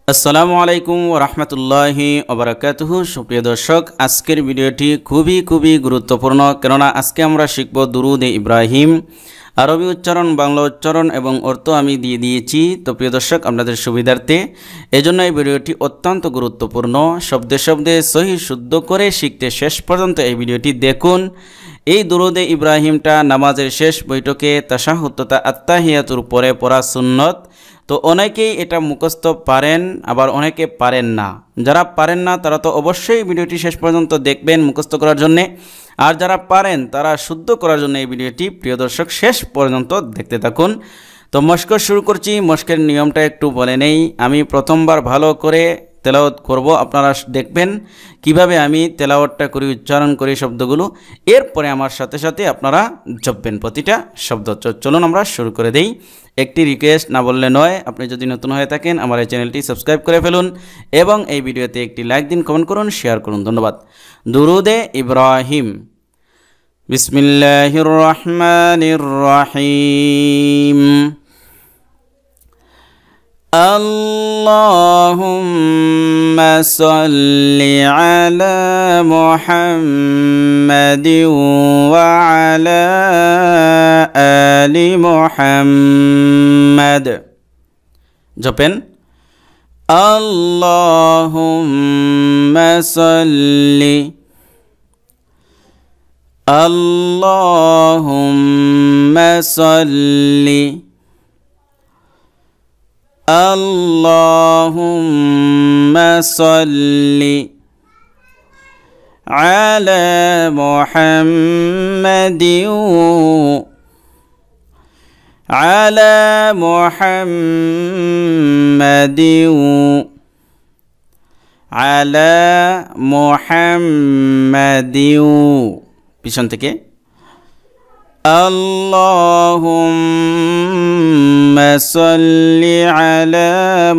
আসসালামু আলাইকুম ওয়া রাহমাতুল্লাহি ওয়া বারাকাতুহু। সুপ্রিয় দর্শক, আজকের ভিডিওটি খুবই গুরুত্বপূর্ণ, কেননা আজকে আমরা শিখব দুরুদে ইব্রাহিম। আরবি উচ্চারণ, বাংলা উচ্চারণ এবং অর্থ আমি দিয়ে দিয়েছি। তো প্রিয় দর্শক, আপনাদের সুবিধার্থে এজন্য এই ভিডিওটি অত্যন্ত গুরুত্বপূর্ণ। শব্দে শব্দে সহি শুদ্ধ করে শিখতে শেষ পর্যন্ত এই ভিডিওটি দেখুন। এই দুরুদে ইব্রাহিমটা নামাজের শেষ বৈঠকে তাশাহুদ তথা আত্তাহিয়াতুর পরে পড়া সুন্নত। তো অনেকেই এটা মুখস্থ পারেন, আবার অনেকে পারেন না। যারা পারেন না তারা তো অবশ্যই ভিডিওটি শেষ পর্যন্ত দেখবেন মুখস্থ করার জন্যে, আর যারা পারেন তারা শুদ্ধ করার জন্য এই ভিডিওটি প্রিয় দর্শক শেষ পর্যন্ত দেখতে থাকুন। তো মশক শুরু করছি। মশকের নিয়মটা একটু বলে নেই। আমি প্রথমবার ভালো করে তেলাওয়াত করব, আপনারা দেখবেন কিভাবে আমি তেলাওয়াতটা করি, উচ্চারণ করি শব্দগুলো। এরপরে আমার সাথে সাথে আপনারা জপবেন প্রতিটা শব্দ। চলুন আমরা শুরু করে দেই। একটি রিকোয়েস্ট না বললে নয়, আপনি যদি নতুন হয়ে থাকেন আমার এই চ্যানেলটি সাবস্ক্রাইব করে ফেলুন এবং এই ভিডিওতে একটি লাইক দিন, কমেন্ট করুন, শেয়ার করুন। ধন্যবাদ। দুরুদে ইব্রাহিম। বিসমিল্লাহির রহমানির রহিম। আল্লাহুম্মা সাল্লি আলা মুহাম্মাদিন ওয়া আলা আলি মুহাম্মাদ। জপেন আল্লাহুম্মা সাল্লি, আল্লাহুম্মা সাল্লি, আল্লাহুম্মা সাল্লি আলা মুহাম্মাদিন আলা মুহাম্মাদিন আলা মুহাম্মাদিন। পিছন থেকে আল্লাহুম্মা সাল্লি আলা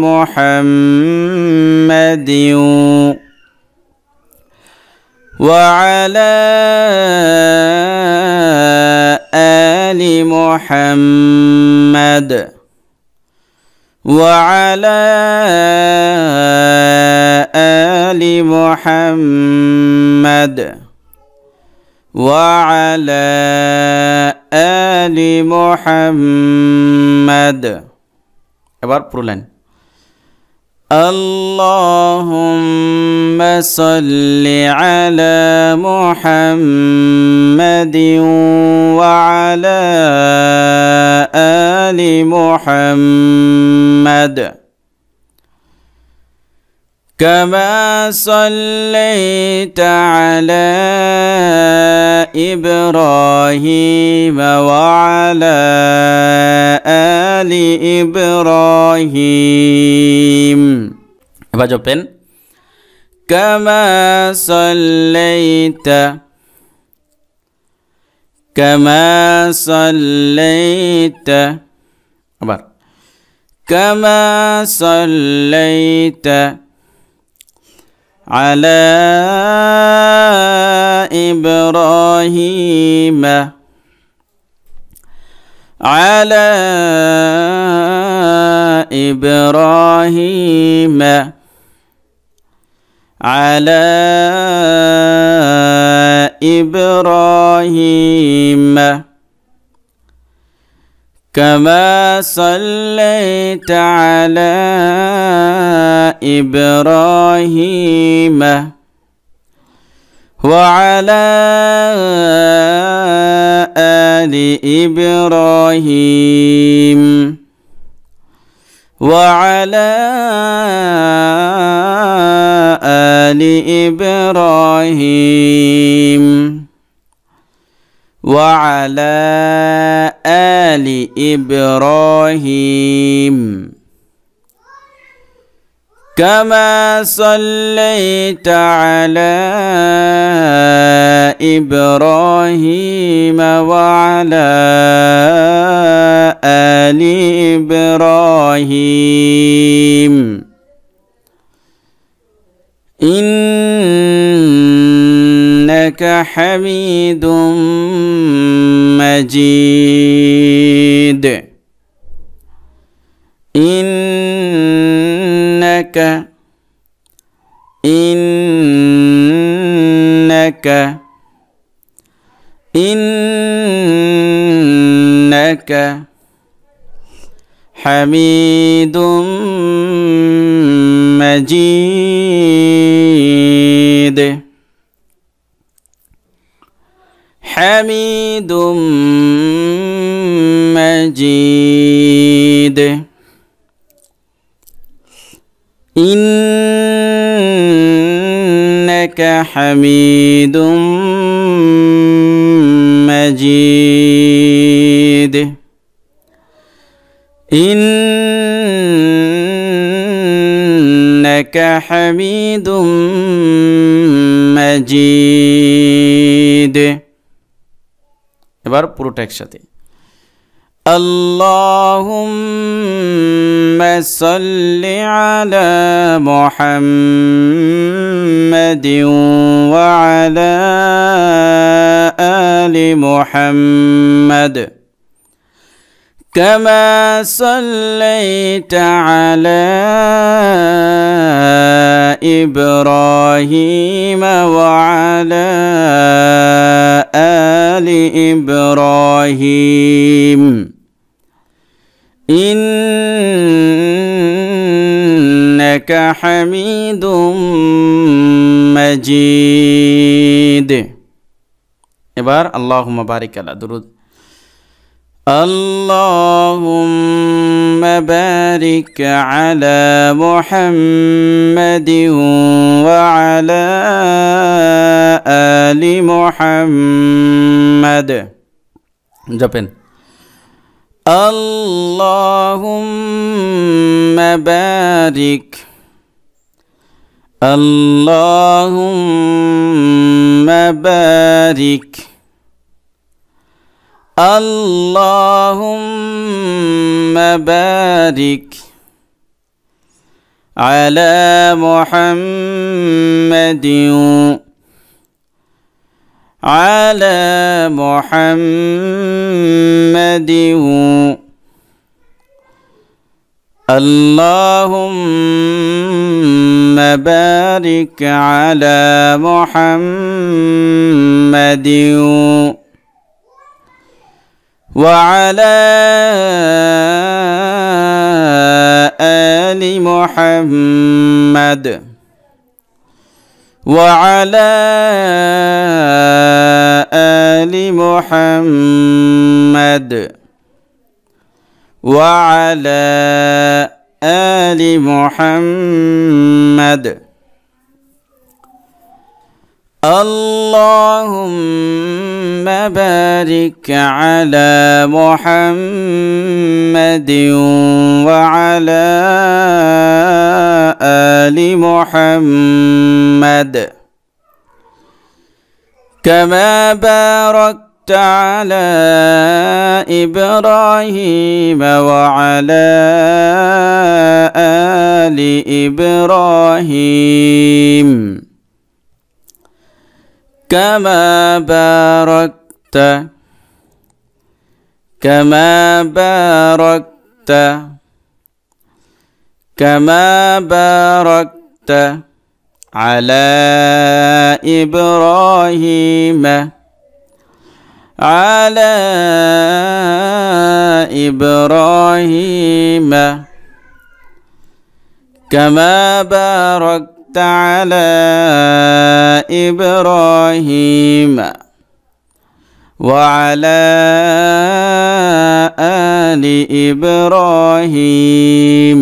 মুহাম্মাদিন ওয়া আলা আলি মুহাম্মাদ ওয়া আলা আলি মুহাম্মাদ ওয়া আলা আলি মুহাম্মাদ। এবার পুরো লাইন। আল্লাহুম্মা সাল্লি আলা মুহাম্মাদিন ওয়া আলা আলি মুহাম্মাদ كما صليت على إبراهيم وعلى آل إبراهيم। এবার জপেন كما صليت، كما صليت، আবার كما صليت على إبراهيم على إبراهيم على إبراهيم كما صليت على إبراهيم وعلى آل إبراهيم وعلى آل إبراهيم وعلى آل إبراهيم كما صليت على إبراهيم وعلى آل إبراهيم إنك حميد مجيد إنك إنك حميد مجيد حميد مجيد إنك حميد مجيد إنك حميد مجيد এবার পুরোটা একসাথে اللهم صل على محمد وعلى آل محمد كما صليت على إبراهيم وعلى آل إبراهيم إنك حميد مجيد এবার اللهم بارك على درود اللهم بارك على محمد وعلى آل محمد جبن اللهم بارك اللهم بارك اللهم بارك على محمد على محمد اللهم بارك على محمد وعلى آل محمد وعلى آل محمد وعلى آل محمد اللهم بارك على محمد وعلى آل محمد كما باركت على إبراهيم وعلى آل إبراهيم كما باركت على إبراهيم كما باركت على إبراهيم وعلى آل إبراهيم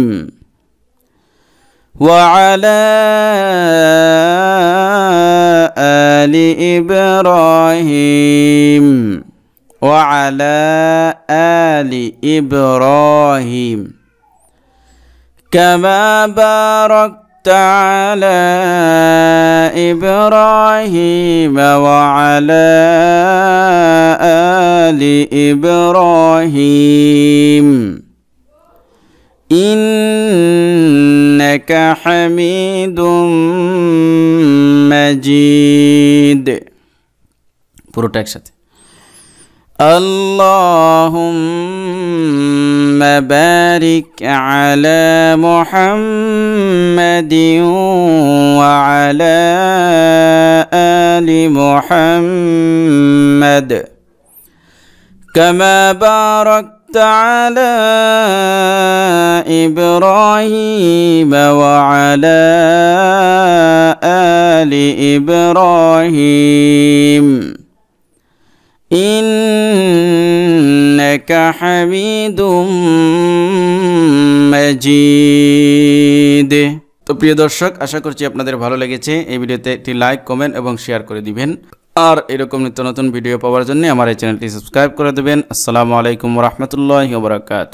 وعلى آل إبراهيم وعلى آل إبراهيم كما باركت على إبراهيم وعلى آل إبراهيم إنك حميد مجيد পুরোটা একসাথে اللهم بارك على محمد وعلى آل محمد كما باركت على إبراهيم وعلى آل إبراهيم إنك حميد مجيد। তো প্রিয় দর্শক, আশা করছি আপনাদের ভালো লেগেছে। এই ভিডিওতে একটি লাইক, কমেন্ট এবং শেয়ার করে দিবেন। আর এরকম নিত্য নতুন ভিডিও পাওয়ার জন্য আমার এই চ্যানেলটি সাবস্ক্রাইব করে দেবেন। আসসালামু আলাইকুম ওয়া রাহমাতুল্লাহি ওয়া বারাকাতুহু।